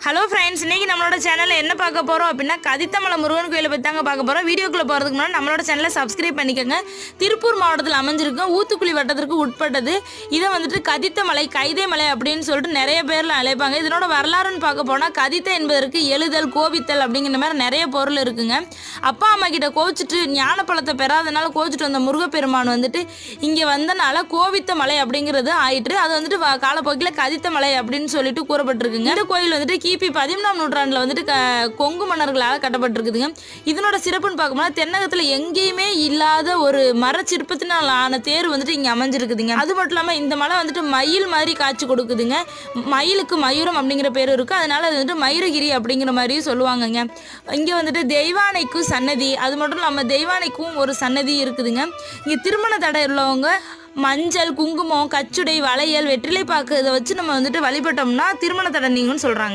Hello friends, இன்றைக்கி நம்மளோட சேனலில் என்ன பார்க்க போகிறோம் அப்படின்னா கதித்தமலை முருகன் கோயிலை பற்றி தாங்க பார்க்க போகிறோம். வீடியோக்குள்ளே போகிறதுக்கு முன்னாடி நம்மளோட சேனலை சப்ஸ்கிரைப் பண்ணிக்கோங்க. திருப்பூர் மாவட்டத்தில் அமைஞ்சிருக்கும் ஊத்துக்குளி வட்டத்திற்கு உட்பட்டது. இதை வந்துட்டு கதித்தமலை, கைதை மலை அப்படின்னு சொல்லிட்டு நிறைய பேரில் அழைப்பாங்க. இதனோட வரலாறுன்னு பார்க்க போனால் கதித்த என்பதற்கு எழுதல், கோபித்தல் அப்படிங்கிற மாதிரி நிறைய பொருள் இருக்குங்க. அப்பா அம்மா கிட்ட கோச்சிட்டு ஞான பழத்தை பெறாதனால கோச்சிட்டு வந்த முருகப்பெருமான் வந்துட்டு இங்கே வந்தனால கோவித்த மலை அப்படிங்கிறது ஆயிற்று. அது வந்துட்டு காலப்போக்கில் கதித்த மலை அப்படின்னு சொல்லிட்டு கூறப்பட்டிருக்குங்க. இந்த கோயில் வந்துட்டு கிபி 14ஆம் நூற்றாண்டில் வந்துட்டு கொங்கு மன்னர்களால் கட்டப்பட்டிருக்குதுங்க. இதனோட சிறப்புன்னு பார்க்கும்போது தென்னகத்தில் எங்கேயுமே இல்லாத ஒரு மரச்சிற்பத்தினால் ஆன தேர் வந்துட்டு இங்கே அமைஞ்சிருக்குதுங்க. அது மட்டும் இல்லாமல் இந்த மலை வந்துட்டு மயில் மாதிரி காட்சி கொடுக்குதுங்க. மயிலுக்கு மயூரம் அப்படிங்கிற பேர் இருக்குது. அதனால அது வந்துட்டு மயூரகிரி அப்படிங்கிற மாதிரியும் சொல்லுவாங்கங்க. இங்கே வந்துட்டு தெய்வானைக்கும் சன்னதி, அது மட்டும் இல்லாமல் தெய்வானைக்கும் ஒரு சன்னதி இருக்குதுங்க. இங்கே திருமண தடை உள்ளவங்க மஞ்சள், குங்குமம், கச்சுடை, வளையல், வெற்றிலை பாக்கு இதை வச்சு நம்ம வந்துட்டு வழிபட்டோம்னா திருமண தடை நீங்கும்னு சொல்கிறாங்க.